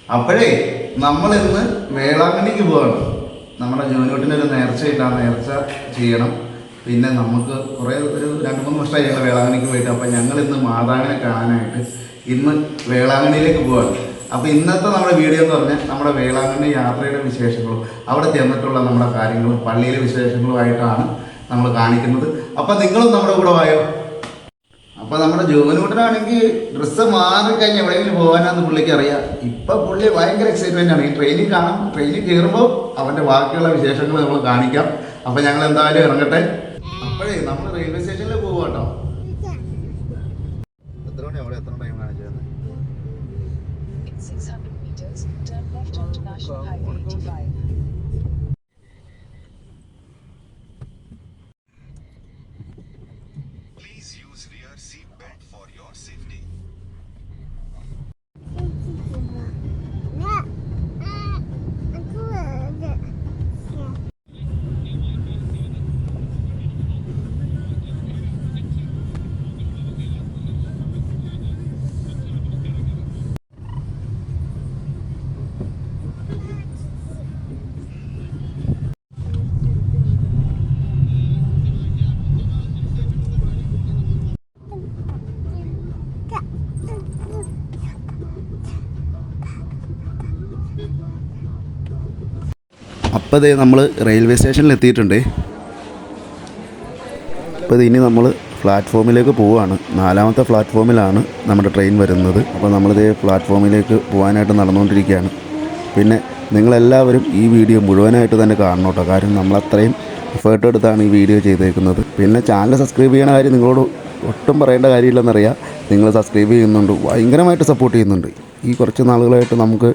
അപ്പോഴേ നമ്മളിന്ന് വേളാങ്കണ്ണിക്ക് പോവാണ്. നമ്മുടെ ജോനൂട്ടിൻ്റെ ഒരു നേർച്ചയില്ല, നേർച്ച ചെയ്യണം. പിന്നെ നമുക്ക് കുറേ ഒരു 2-3 വർഷമായി ഞങ്ങൾ വേളാങ്കണ്ണിക്ക് പോയിട്ട്. അപ്പോൾ ഞങ്ങൾ ഇന്ന് മാതാവിനെ കാണാനായിട്ട് ഇന്ന് വേളാങ്കണ്ണിയിലേക്ക് പോവാണ്. അപ്പോൾ ഇന്നത്തെ നമ്മുടെ വീഡിയോ എന്ന് പറഞ്ഞാൽ നമ്മുടെ വേളാങ്കണ്ണി യാത്രയുടെ വിശേഷങ്ങളും അവിടെ ചെന്നിട്ടുള്ള നമ്മുടെ കാര്യങ്ങളും പള്ളിയിലെ വിശേഷങ്ങളുമായിട്ടാണ് നമ്മൾ കാണിക്കുന്നത്. അപ്പോൾ നിങ്ങളും നമ്മുടെ കൂടെ വായോ. അപ്പോൾ നമ്മുടെ ജോനൂട്ടനാണെങ്കിൽ ഡ്രസ്സ് മാറിക്കഴിഞ്ഞ് എവിടെയെങ്കിലും പോകാനാന്ന് പുള്ളിക്ക് അറിയാം. ഇപ്പം പുള്ളി ഭയങ്കര എക്സൈറ്റ്മെൻ്റ് ആണ്. ഈ ട്രെയിനിൽ കാണാം, ട്രെയിനിൽ കയറുമ്പോൾ അവൻ്റെ ബാക്കിയുള്ള വിശേഷങ്ങൾ നമ്മൾ കാണിക്കാം. അപ്പോൾ ഞങ്ങൾ എന്തായാലും ഇറങ്ങട്ടെ. അപ്പോഴേ നമ്മൾ റെയിൽവേ സ്റ്റേഷനിൽ പോകും കേട്ടോ. എത്ര മണി അവിടെ എത്ര ടൈം കാണിച്ചത്? അപ്പോൾ ഇതേ നമ്മൾ റെയിൽവേ സ്റ്റേഷനിൽ എത്തിയിട്ടുണ്ട്. അപ്പോൾ ഇനി നമ്മൾ പ്ലാറ്റ്ഫോമിലേക്ക് പോവുകയാണ്. 4ാമത്തെ പ്ലാറ്റ്ഫോമിലാണ് നമ്മുടെ ട്രെയിൻ വരുന്നത്. അപ്പോൾ നമ്മളിതേ പ്ലാറ്റ്ഫോമിലേക്ക് പോകാനായിട്ട് നടന്നുകൊണ്ടിരിക്കുകയാണ്. പിന്നെ നിങ്ങളെല്ലാവരും ഈ വീഡിയോ മുഴുവനായിട്ട് തന്നെ കാണണം കേട്ടോ. കാരണം നമ്മളത്രയും എഫേർട്ട് എടുത്താണ് ഈ വീഡിയോ ചെയ്തേക്കുന്നത്. പിന്നെ ചാനൽ സബ്സ്ക്രൈബ് ചെയ്യണ കാര്യം നിങ്ങളോട് ഒട്ടും പറയേണ്ട കാര്യമില്ലെന്നറിയാം. നിങ്ങൾ സബ്സ്ക്രൈബ് ചെയ്യുന്നുണ്ട്, ഭയങ്കരമായിട്ട് സപ്പോർട്ട് ചെയ്യുന്നുണ്ട്. ഈ കുറച്ച് നാളുകളായിട്ട് നമുക്ക്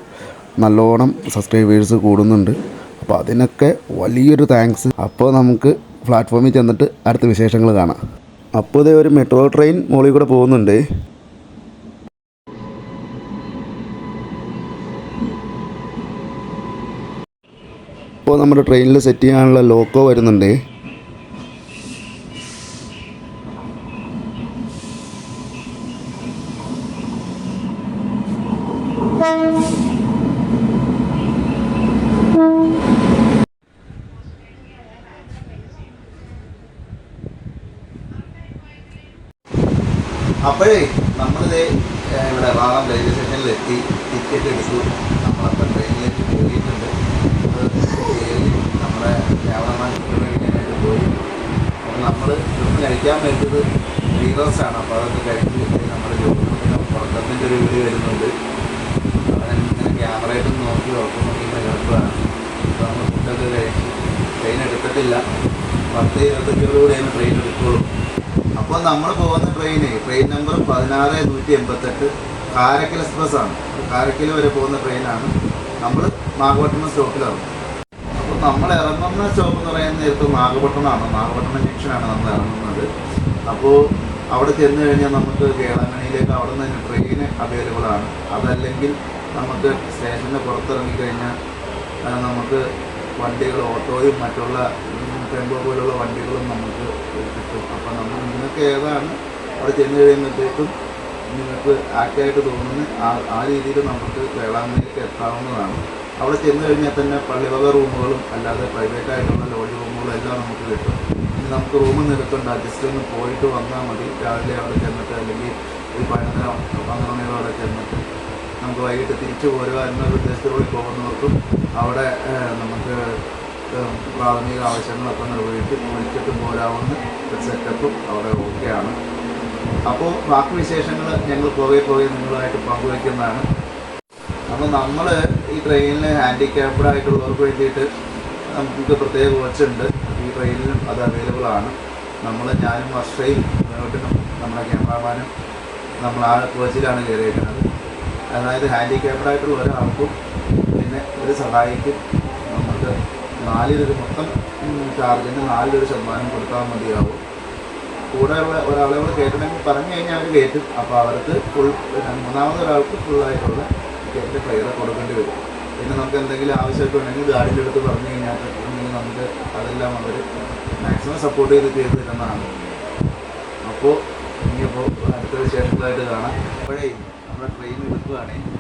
നല്ലോണം സബ്സ്ക്രൈബേഴ്സ് കൂടുന്നുണ്ട്. അപ്പോൾ അതിനൊക്കെ വലിയൊരു താങ്ക്സ്. അപ്പോൾ നമുക്ക് പ്ലാറ്റ്ഫോമിൽ ചെന്നിട്ട് അടുത്ത വിശേഷങ്ങൾ കാണാം. അപ്പോൾ ഇതേ ഒരു മെട്രോ ട്രെയിൻ മുകളിൽ കൂടെ പോകുന്നുണ്ട്. അപ്പോൾ നമ്മുടെ ട്രെയിനിൽ സെറ്റ് ചെയ്യാനുള്ള ലോക്കോ വരുന്നുണ്ട്. അപ്പോഴേ നമ്മളിത് ഇവിടെ വാഗം റെയിൽവേ സ്റ്റേഷനിലെത്തി, ടിക്കറ്റ് എടുത്തു. നമ്മളപ്പോൾ ട്രെയിനിലേക്ക് കയറിയിട്ടുണ്ട്. കയറി നമ്മുടെ ക്യാമറമാൻ കഴിക്കാനായിട്ട് പോയി. അപ്പോൾ നമ്മൾ ഇന്ന് കഴിക്കാൻ വേണ്ടത് റീറോസാണ്. അപ്പോൾ അതൊക്കെ കഴിച്ച് നമ്മുടെ ജോലിന് പുറത്തത്തിൻ്റെ ഒരു വീഡിയോ വരുന്നുണ്ട്. അതിങ്ങനെ ക്യാമറയായിട്ട് നോക്കി ഉറപ്പുനോക്കിയിട്ട് കിടക്കുകയാണ്. അപ്പോൾ നമ്മൾ ഫുഡൊക്കെ കഴിച്ച് ട്രെയിൻ എടുത്തിട്ടില്ല. 10:25 ട്രെയിൻ എടുക്കുള്ളൂ. അപ്പോൾ നമ്മൾ പോകുന്ന ട്രെയിൻ നമ്പർ 16-188 കാരക്കൽ എക്സ്പ്രസ്സാണ്. കാരക്കൽ വരെ പോകുന്ന ട്രെയിനാണ്. നമ്മൾ നാഗപട്ടണം സ്റ്റോപ്പിലാണ്. അപ്പോൾ നമ്മൾ ഇറങ്ങുന്ന സ്റ്റോപ്പ് എന്ന് പറയുന്ന നേരത്ത് നാഗപട്ടണമാണ്. നാഗപട്ടണം ജംഗ്ഷനാണ് നമ്മൾ ഇറങ്ങുന്നത്. അപ്പോൾ അവിടെ ചെന്ന് കഴിഞ്ഞാൽ നമുക്ക് വേളാങ്കണ്ണിയിലേക്ക് അവിടെ നിന്ന് തന്നെ ട്രെയിൻ അവൈലബിൾ ആണ്. അതല്ലെങ്കിൽ നമുക്ക് സ്റ്റേഷൻ്റെ പുറത്തിറങ്ങിക്കഴിഞ്ഞാൽ നമുക്ക് വണ്ടികൾ, ഓട്ടോയും മറ്റുള്ള ടെമ്പോ പോലുള്ള വണ്ടികളും നമുക്ക് കിട്ടും. അപ്പോൾ നമ്മൾ നിങ്ങൾക്ക് ഏതാണ് അവിടെ ചെന്ന് കഴിയുമ്പോഴത്തേക്കും നിങ്ങൾക്ക് ആക്റ്റായിട്ട് തോന്നുന്ന ആ രീതിയിൽ നമുക്ക് വേളാങ്കണ്ണിയിലേക്ക് എത്താവുന്നതാണ്. അവിടെ ചെന്ന് കഴിഞ്ഞാൽ തന്നെ പള്ളിവക റൂമുകളും അല്ലാതെ പ്രൈവറ്റായിട്ടുള്ള ലോഡ്ജ് റൂമുകളും എല്ലാം നമുക്ക് കിട്ടും. ഇനി നമുക്ക് റൂം നിൽക്കണ്ട, ജസ്റ്റ് ഒന്ന് പോയിട്ട് വന്നാൽ മതി. രാവിലെ അവിടെ ചെന്നിട്ട് അല്ലെങ്കിൽ ഒരു 11 മണിയോടെ ചെന്നിട്ട് നമുക്ക് വൈകിട്ട് തിരിച്ചു പോരുക എന്നൊരു ഉദ്ദേശത്തോടെ പോകുന്നവർക്കും അവിടെ നമുക്ക് പ്രാഥമിക ആവശ്യങ്ങളൊക്കെ നിർവഹിച്ച് വിളിച്ചിട്ട് പോരാവുന്ന ഒരു സെറ്റപ്പും അവിടെ ഓക്കെയാണ്. അപ്പോൾ ബാക്കി വിശേഷങ്ങൾ ഞങ്ങൾ പോകെ നിങ്ങളുമായിട്ട് പങ്കുവയ്ക്കുന്നതാണ്. അപ്പോൾ നമ്മൾ ഈ ട്രെയിനിൽ ഹാൻഡിക്യാപ്ഡായിട്ടുള്ളവർക്ക് വേണ്ടിയിട്ട് നമുക്ക് പ്രത്യേക കോച്ചുണ്ട്. ഈ ട്രെയിനിലും അത് അവൈലബിൾ ആണ്. ഞാനും വർഷയും മുന്നോട്ടിനും നമ്മുടെ ക്യാമറാമാനും നമ്മൾ ആ കോച്ചിലാണ് കയറിയിരിക്കുന്നത്. അതായത് ഹാൻഡിക്യാപ്ഡായിട്ടുള്ള ഒരാൾക്കും പിന്നെ ഒരു സഹായിക്കും നമുക്ക് 4 രൂപ മൊത്തം ചാർജിന് 4 ശതമാനം കൊടുത്താൽ മതിയാവും. കൂടെയുള്ള ഒരാളെ കൂടെ കയറ്റണമെങ്കിൽ പറഞ്ഞു കഴിഞ്ഞാൽ അവർ കയറ്റും. അപ്പോൾ അവർക്ക് മൂന്നാമതൊരാൾക്ക് ഫുള്ളായിട്ടുള്ള ടിക്കറ്റ് ഫെയർ കൊടുക്കേണ്ടി വരും. പിന്നെ നമുക്ക് എന്തെങ്കിലും ആവശ്യമൊക്കെ ഉണ്ടെങ്കിൽ ഗാഡിൻ്റെ അടുത്ത് പറഞ്ഞു കഴിഞ്ഞാൽ നമുക്ക് അതെല്ലാം അവർ മാക്സിമം സപ്പോർട്ട് ചെയ്ത് തരുന്നതാണ്. അപ്പോൾ ഇനിയിപ്പോൾ അടുത്ത വിശേഷങ്ങളായിട്ട് കാണാം. അപ്പോഴേ നമ്മുടെ ട്രെയിൻ എടുക്കുകയാണെങ്കിൽ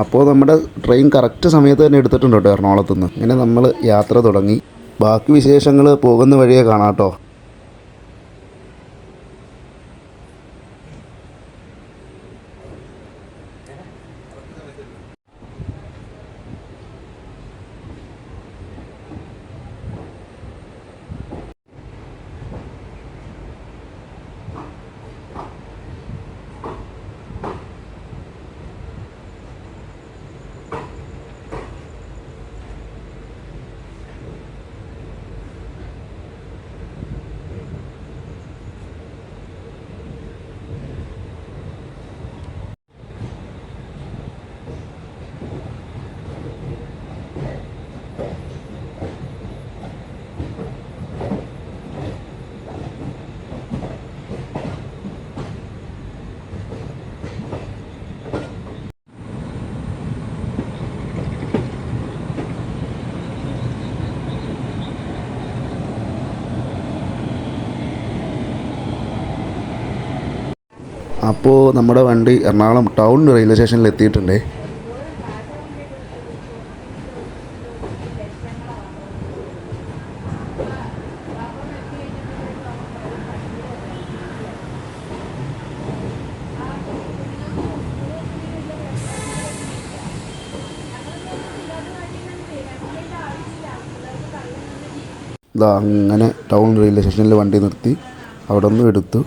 അപ്പോൾ നമ്മുടെ ട്രെയിൻ കറക്റ്റ് സമയത്ത് തന്നെ എടുത്തിട്ടുണ്ട് കേട്ടോ എറണാകുളത്ത് നിന്ന്. ഇങ്ങനെ നമ്മൾ യാത്ര തുടങ്ങി. ബാക്കി വിശേഷങ്ങൾ പോകുന്ന വഴിയെ കാണാം കേട്ടോ. അപ്പോൾ നമ്മുടെ വണ്ടി എറണാകുളം ടൗൺ റെയിൽവേ സ്റ്റേഷനിൽ എത്തിയിട്ടുണ്ട്. ഇതാ അങ്ങനെ ടൗൺ റെയിൽവേ സ്റ്റേഷനിൽ വണ്ടി നിർത്തി അവിടെ നിന്ന് എടുത്തു.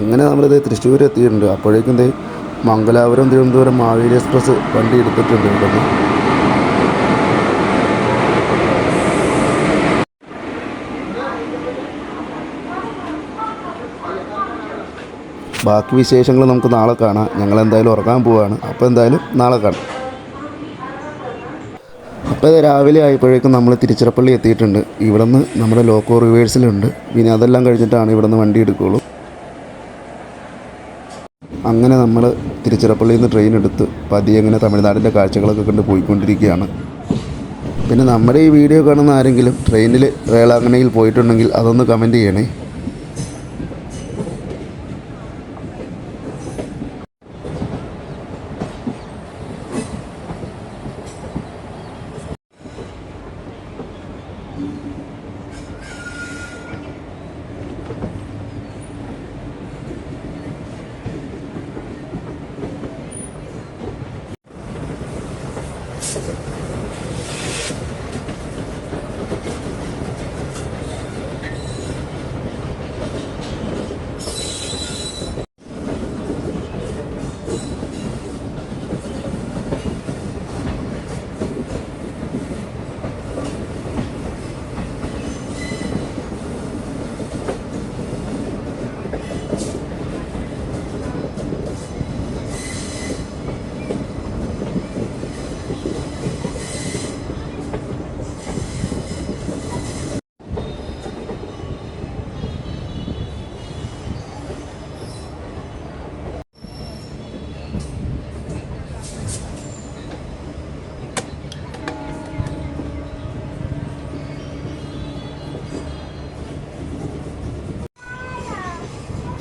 അങ്ങനെ നമ്മളിത് തൃശ്ശൂർ എത്തിയിട്ടുണ്ട്. അപ്പോഴേക്കും ദേ മംഗലാപുരം തിരുവനന്തപുരം മാവേലി എക്സ്പ്രസ് വണ്ടി എടുത്തിട്ടുണ്ട് ഇവിടുന്ന്. ബാക്കി വിശേഷങ്ങൾ നമുക്ക് നാളെ കാണാം. ഞങ്ങളെന്തായാലും ഉറങ്ങാൻ പോവുകയാണ്. അപ്പോൾ എന്തായാലും നാളെ കാണാം. അപ്പോൾ ഇത് രാവിലെ ആയപ്പോഴേക്കും നമ്മൾ തിരുച്ചിറപ്പള്ളി എത്തിയിട്ടുണ്ട്. ഇവിടെ നിന്ന് നമ്മുടെ ലോക്കോ റിവേഴ്സിലുണ്ട്. പിന്നെ അതെല്ലാം കഴിഞ്ഞിട്ടാണ് ഇവിടെ നിന്ന് വണ്ടി എടുക്കുകയുള്ളൂ. അങ്ങനെ നമ്മൾ തിരുച്ചിറപ്പള്ളിയിൽ നിന്ന് ട്രെയിൻ എടുത്ത് പതിയെ അങ്ങനെ തമിഴ്നാടിൻ്റെ കാഴ്ചകളൊക്കെ കണ്ട് പോയിക്കൊണ്ടിരിക്കുകയാണ്. പിന്നെ നമ്മുടെ ഈ വീഡിയോ കാണുന്ന ആരെങ്കിലും ട്രെയിനിൽ വേളാങ്കണ്ണിയിൽ പോയിട്ടുണ്ടെങ്കിൽ അതൊന്ന് കമൻറ്റ് ചെയ്യണേ.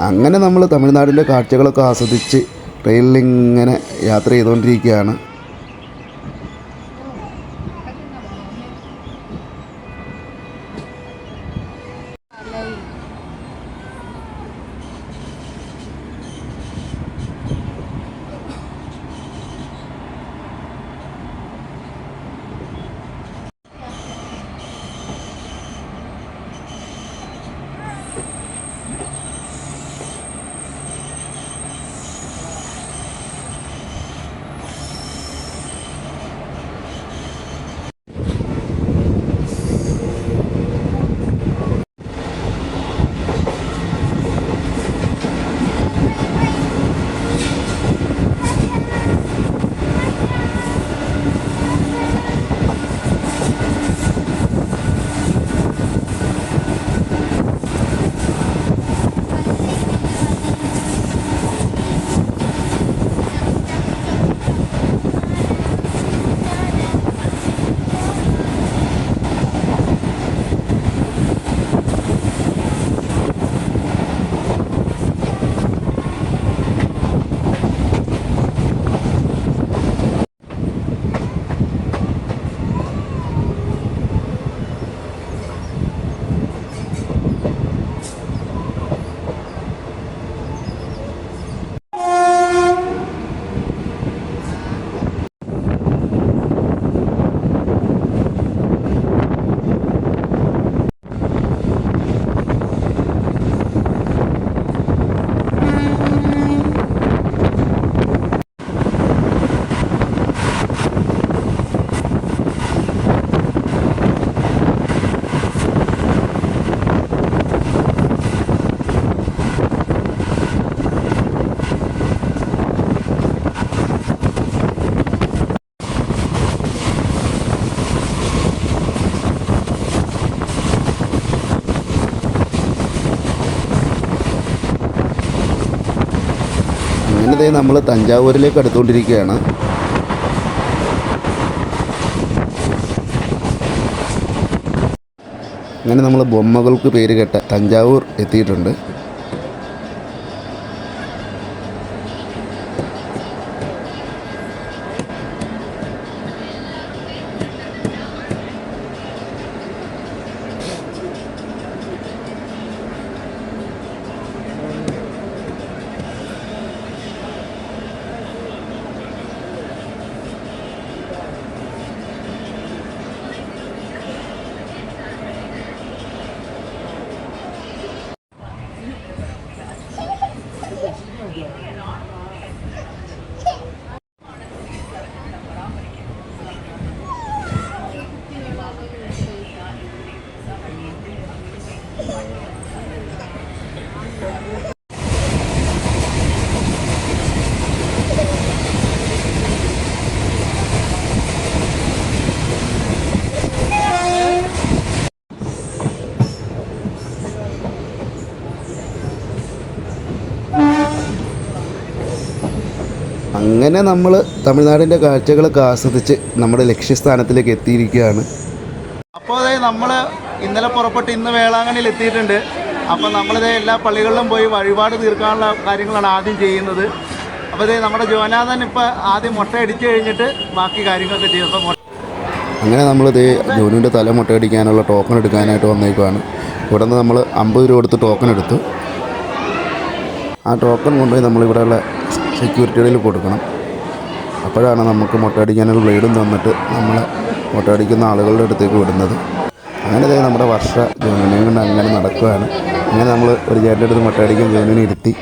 അങ്ങനെ നമ്മൾ തമിഴ്നാടിൻ്റെ കാഴ്ചകളൊക്കെ ആസ്വദിച്ച് ട്രെയിനിലിങ്ങനെ യാത്ര ചെയ്തുകൊണ്ടിരിക്കുകയാണ്. ദേ നമ്മൾ തഞ്ചാവൂരിലേക്ക് അടുത്തുകൊണ്ടിരിക്കുകയാണ്. അങ്ങനെ നമ്മൾ ബൊമ്മകൾക്ക് പേര് കേട്ട തഞ്ചാവൂർ എത്തിയിട്ടുണ്ട്. അങ്ങനെ നമ്മൾ തമിഴ്നാടിൻ്റെ കാഴ്ചകളൊക്കെ ആസ്വദിച്ച് നമ്മുടെ ലക്ഷ്യസ്ഥാനത്തിലേക്ക് എത്തിയിരിക്കുകയാണ്. അപ്പോൾ അതെ നമ്മൾ ഇന്നലെ പുറപ്പെട്ട് ഇന്ന് വേളാങ്കണ്ണിയിൽ എത്തിയിട്ടുണ്ട്. അപ്പോൾ നമ്മളിത് എല്ലാ പള്ളികളിലും പോയി വഴിപാട് തീർക്കാനുള്ള കാര്യങ്ങളാണ് ആദ്യം ചെയ്യുന്നത്. അപ്പോൾ ഇതേ നമ്മുടെ ജോനാഥൻ ഇപ്പോൾ ആദ്യം മുട്ട അടിച്ച് കഴിഞ്ഞിട്ട് ബാക്കി കാര്യങ്ങളൊക്കെ ചെയ്യും. അപ്പോൾ അങ്ങനെ നമ്മളിത് ജോനുവിൻ്റെ തല മുട്ടയടിക്കാനുള്ള ടോക്കൺ എടുക്കാനായിട്ട് വന്നേക്കുവാണ്. ഇവിടെ നിന്ന് നമ്മൾ 50 രൂപ കൊടുത്ത് ടോക്കൺ എടുത്തു. ആ ടോക്കൺ കൊണ്ടുപോയി നമ്മളിവിടെയുള്ള സെക്യൂരിറ്റികളിൽ കൊടുക്കണം. അപ്പോഴാണ് നമുക്ക് മുട്ടയടിക്കാനുള്ള ബ്ലേഡും തന്നിട്ട് നമ്മളെ മുട്ടയടിക്കുന്ന ആളുകളുടെ അടുത്തേക്ക് വിടുന്നത്. അങ്ങനെ നമ്മുടെ വർഷ ജോനുവിനെയും കൊണ്ട് അങ്ങനെ നടക്കുകയാണ്. അങ്ങനെ നമ്മൾ ഒരു ചേട്ടൻ്റെ അടുത്ത് മുട്ടയടിക്കാൻ ജോനുവിനെ ഇരുത്തി.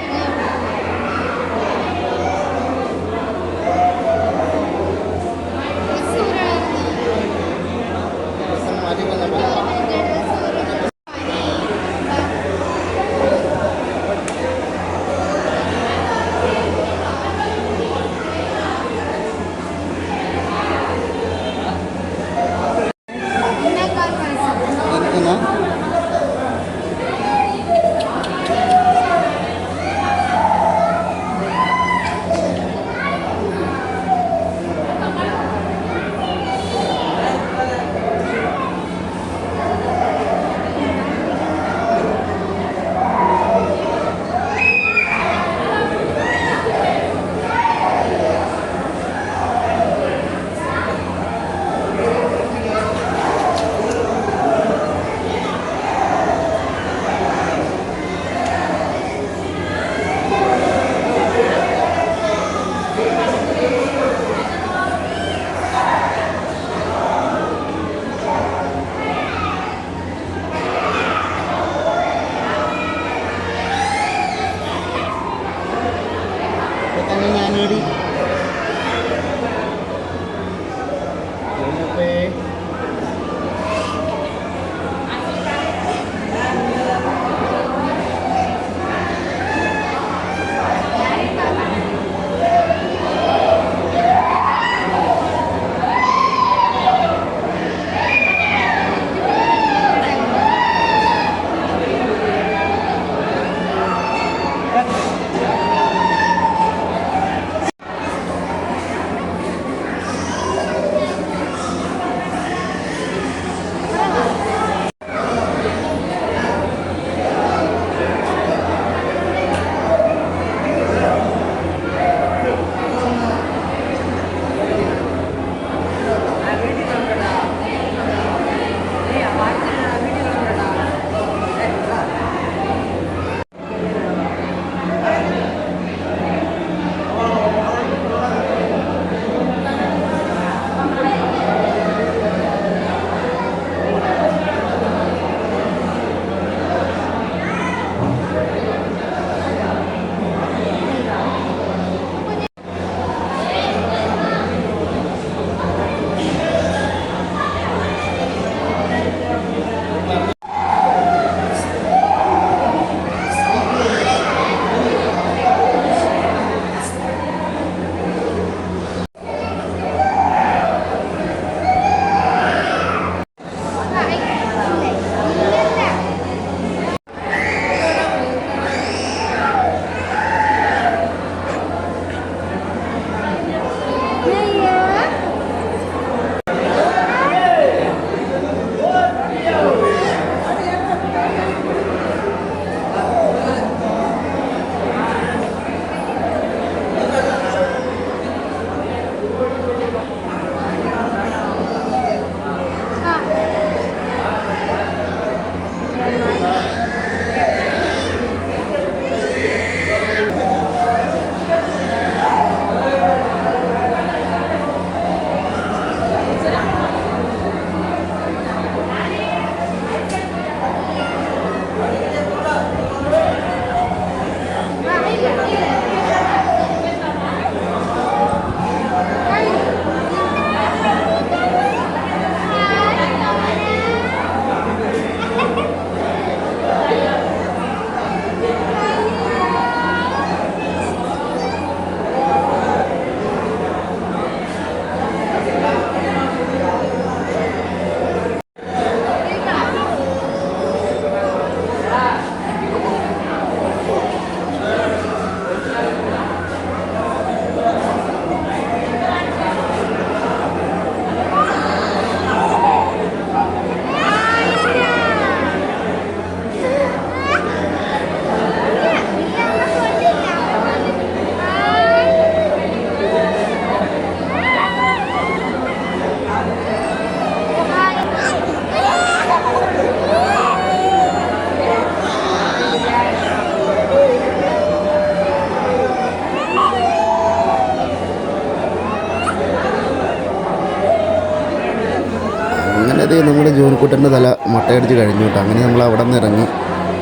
ജോലിക്കൂട്ടൻ്റെ തല മുട്ടയടിച്ച് കഴിഞ്ഞു കേട്ടോ. അങ്ങനെ നമ്മൾ അവിടെ നിന്ന് ഇറങ്ങി.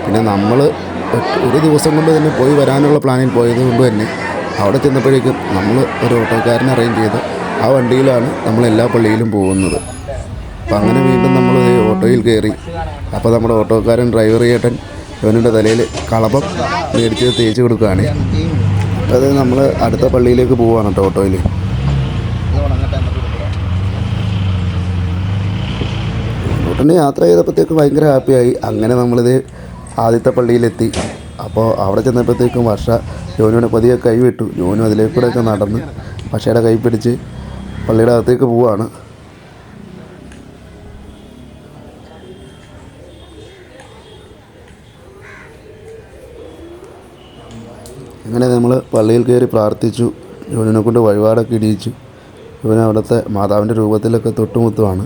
പിന്നെ നമ്മൾ ഒരു ദിവസം കൊണ്ട് തന്നെ പോയി വരാനുള്ള പ്ലാനിൽ പോയത് കൊണ്ട് തന്നെ അവിടെ ചെന്നപ്പോഴേക്കും നമ്മൾ ഒരു ഓട്ടോക്കാരനെ അറേഞ്ച് ചെയ്ത് ആ വണ്ടിയിലാണ് നമ്മൾ എല്ലാ പള്ളിയിലും പോകുന്നത്. അപ്പം അങ്ങനെ വീണ്ടും നമ്മൾ ഓട്ടോയിൽ കയറി. അപ്പോൾ നമ്മുടെ ഓട്ടോക്കാരൻ ഡ്രൈവർ ചേട്ടൻ യോനുവിൻ്റെ തലയിൽ കളഭം മേടിച്ച് തേച്ച് കൊടുക്കുകയാണ്. അത് നമ്മൾ അടുത്ത പള്ളിയിലേക്ക് പോവുകയാണ് കേട്ടോ ഓട്ടോയിൽ. ഓട്ടോന് യാത്ര ചെയ്തപ്പോഴത്തേക്ക് ഭയങ്കര ഹാപ്പിയായി. അങ്ങനെ നമ്മളിത് ആദ്യത്തെ പള്ളിയിലെത്തി. അപ്പോൾ അവിടെ ചെന്നപ്പോഴത്തേക്കും വർഷ യോനുവിനെ പതിയെ കൈവിട്ടു. യോനു അതിലേക്കൂടെയൊക്കെ നടന്ന് വർഷയുടെ കൈ പിടിച്ച് പള്ളിയുടെ അകത്തേക്ക് പോവുകയാണ്. അങ്ങനെ നമ്മൾ പള്ളിയിൽ കയറി പ്രാർത്ഥിച്ചു. യോനുവിനെ കൊണ്ട് വഴിപാടൊക്കെ ഇടിയിച്ചു. യോനു അവിടുത്തെ മാതാവിൻ്റെ രൂപത്തിലൊക്കെ തൊട്ടുമുത്തുവാണ്.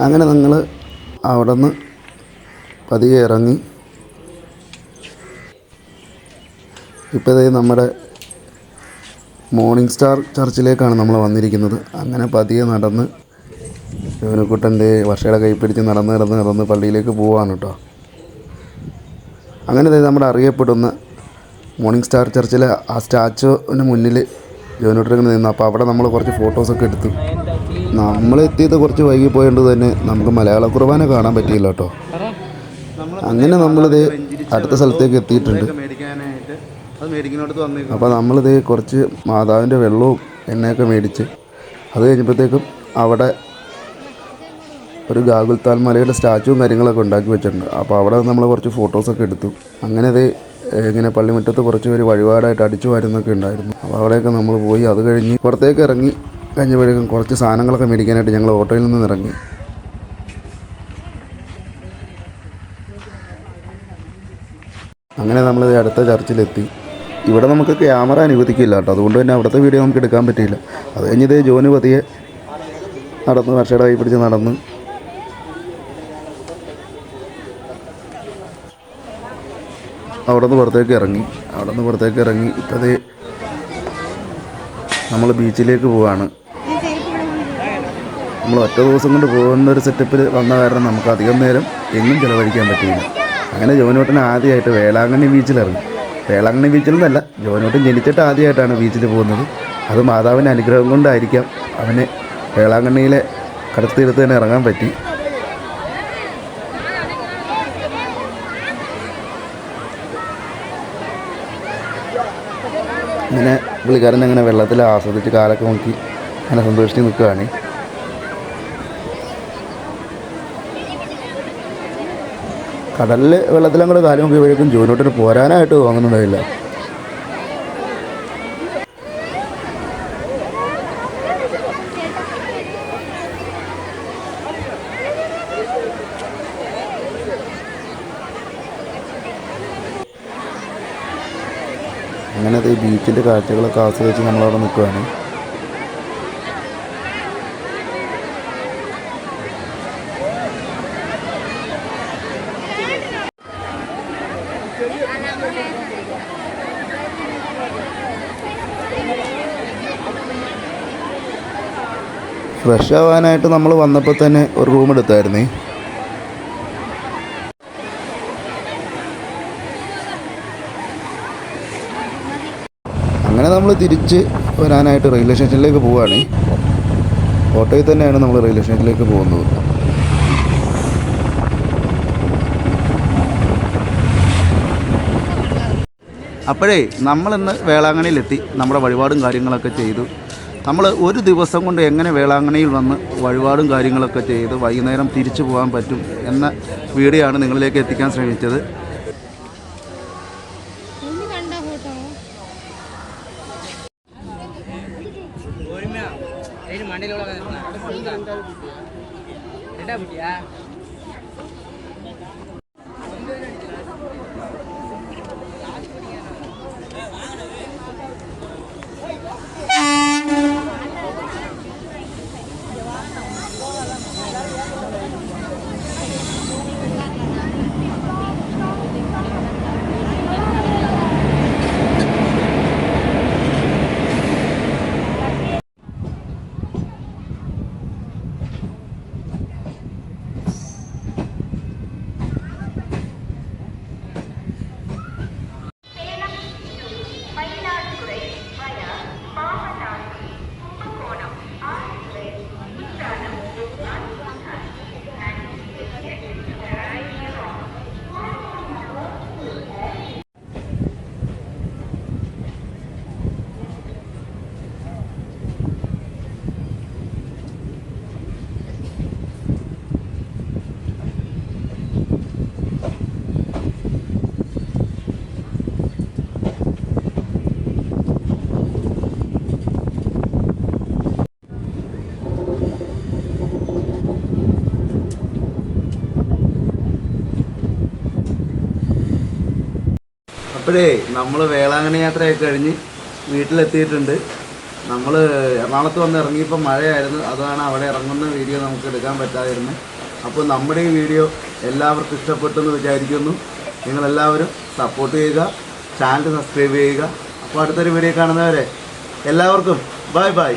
അങ്ങനെ ഞങ്ങൾ അവിടെ നിന്ന് പതിയെ ഇറങ്ങി. ഇപ്പോൾ നമ്മുടെ മോർണിംഗ് സ്റ്റാർ ചർച്ചിലേക്കാണ് നമ്മൾ വന്നിരിക്കുന്നത്. അങ്ങനെ പതിയെ നടന്ന് യോനുക്കുട്ടൻ്റെ വർഷയുടെ കൈ പിടിച്ച് നടന്ന് പള്ളിയിലേക്ക് പോവാണ് കേട്ടോ. അങ്ങനെ നമ്മുടെ അറിയപ്പെടുന്ന മോർണിംഗ് സ്റ്റാർ ചർച്ചിലെ ആ സ്റ്റാച്ചുവിന് മുന്നിൽ യോനുക്കുട്ടൻ നിന്നു. അപ്പോൾ അവിടെ നമ്മൾ കുറച്ച് ഫോട്ടോസൊക്കെ എടുത്തു. നമ്മൾ എത്തിയത് കുറച്ച് വൈകി പോയതുകൊണ്ട് തന്നെ നമുക്ക് മലയാള കുർബാന കാണാൻ പറ്റിയില്ല കേട്ടോ. അങ്ങനെ നമ്മളിത് അടുത്ത സ്ഥലത്തേക്ക് എത്തിയിട്ടുണ്ട്. അപ്പോൾ നമ്മളിത് കുറച്ച് മാതാവിൻ്റെ വെള്ളവും എണ്ണയൊക്കെ മേടിച്ച് അത് കഴിഞ്ഞപ്പോഴത്തേക്കും അവിടെ ഒരു ഗാഗുൽത്താൽ മലയുടെ സ്റ്റാച്ചുവും കാര്യങ്ങളൊക്കെ ഉണ്ടാക്കി വെച്ചിട്ടുണ്ട്. അപ്പോൾ അവിടെ നമ്മൾ കുറച്ച് ഫോട്ടോസൊക്കെ എടുത്തു. അങ്ങനെ അത് ഇങ്ങനെ പള്ളിമുറ്റത്ത് കുറച്ച് പേര് വഴിപാടായിട്ട് അടിച്ചു വരുന്നൊക്കെ ഉണ്ടായിരുന്നു. അപ്പോൾ അവിടെയൊക്കെ നമ്മൾ പോയി. അത് കഴിഞ്ഞ് പുറത്തേക്ക് ഇറങ്ങി കഴിഞ്ഞപ്പോഴേക്കും കുറച്ച് സാധനങ്ങളൊക്കെ മേടിക്കാനായിട്ട് ഞങ്ങൾ ഓട്ടോയിൽ നിന്ന് ഇറങ്ങി. അങ്ങനെ നമ്മൾ അടുത്ത ചർച്ചിലെത്തി. ഇവിടെ നമുക്ക് ക്യാമറ അനുവദിക്കില്ല കേട്ടോ. അതുകൊണ്ട് തന്നെ അവിടുത്തെ വീഡിയോ നമുക്ക് എടുക്കാൻ പറ്റിയില്ല. അത് കഴിഞ്ഞത് ജോനു പതിയെ നടന്ന് വർഷയുടെ കൈ പിടിച്ച് നടന്ന് അവിടെ നിന്ന് പുറത്തേക്ക് ഇറങ്ങി. ഇപ്പോഴേ നമ്മൾ ബീച്ചിലേക്ക് പോവാണ്. നമ്മൾ ഒറ്റ ദിവസം കൊണ്ട് പോകുന്ന ഒരു സെറ്റപ്പിൽ വന്ന കാരണം നമുക്ക് അധികം നേരം എങ്ങും ചിലവഴിക്കാൻ പറ്റിയില്ല. അങ്ങനെ ജോനോട്ടൻ ആദ്യമായിട്ട് വേളാങ്കണ്ണി ബീച്ചിലിറങ്ങി. വേളാങ്കണ്ണി ബീച്ചിൽ നിന്നല്ല, ജോനോട്ടൻ ജനിച്ചിട്ട് ആദ്യമായിട്ടാണ് ബീച്ചിൽ പോകുന്നത്. അത് മാതാവിൻ്റെ അനുഗ്രഹം കൊണ്ടായിരിക്കാം അവന് വേളാങ്കണ്ണിയിലെ കടൽത്തീരത്ത് തന്നെ ഇറങ്ങാൻ പറ്റി. ഇങ്ങനെ പുള്ളിക്കാരൻ അങ്ങനെ വെള്ളത്തിൽ ആസ്വദിച്ച് കാലൊക്കെ നോക്കി അങ്ങനെ സന്തോഷിച്ച് നിൽക്കുകയാണ്. കടലിൽ വെള്ളത്തിലങ്ങോട്ട് കാലം നോക്കിയപ്പോഴേക്കും ജോനോട്ടിന് പോരാനായിട്ട് തോന്നുന്നുണ്ടായില്ല. അങ്ങനെ അത് ബീച്ചിൻ്റെ കാഴ്ചകളൊക്കെ ആസ്വദിച്ച് നമ്മളവിടെ നിൽക്കുകയാണ്. ഫ്രഷ് ആവാനായിട്ട് നമ്മൾ വന്നപ്പോൾ തന്നെ ഒരു റൂം എടുത്തായിരുന്നേ. അങ്ങനെ നമ്മൾ തിരിച്ച് വരാനായിട്ട് റെയിൽവേ സ്റ്റേഷനിലേക്ക് പോവുകയാണ്. ഓട്ടോയിൽ തന്നെയാണ് നമ്മൾ റെയിൽവേ സ്റ്റേഷനിലേക്ക് പോകുന്നത്. അപ്പോഴേ നമ്മളിന്ന് വേളാങ്കണ്ണിയിലെത്തി. നമ്മുടെ വഴിപാടും കാര്യങ്ങളൊക്കെ ചെയ്തു. നമ്മൾ ഒരു ദിവസം കൊണ്ട് എങ്ങനെ വേളാങ്കണ്ണിയിൽ വന്ന് വഴിപാടും കാര്യങ്ങളൊക്കെ ചെയ്ത് വൈകുന്നേരം തിരിച്ചു പോകാൻ പറ്റും എന്ന വീഡിയോ ആണ് നിങ്ങളിലേക്ക് എത്തിക്കാൻ ശ്രമിച്ചത്. അപ്പോഴേ നമ്മൾ വേളാങ്കണ്ണി യാത്രയൊക്കെ കഴിഞ്ഞ് വീട്ടിലെത്തിയിട്ടുണ്ട്. നമ്മൾ എറണാകുളത്ത് വന്ന് ഇറങ്ങിയപ്പോൾ മഴയായിരുന്നു, അതാണ് അവിടെ ഇറങ്ങുന്ന വീഡിയോ നമുക്ക് എടുക്കാൻ പറ്റാതിരുന്നത്. അപ്പോൾ നമ്മുടെ ഈ വീഡിയോ എല്ലാവർക്കും ഇഷ്ടപ്പെട്ടെന്ന് വിചാരിക്കുന്നു. നിങ്ങളെല്ലാവരും സപ്പോർട്ട് ചെയ്യുക, ചാനൽ സബ്സ്ക്രൈബ് ചെയ്യുക. അപ്പോൾ അടുത്തൊരു വീഡിയോ കാണുന്നവരെ എല്ലാവർക്കും ബൈ ബൈ.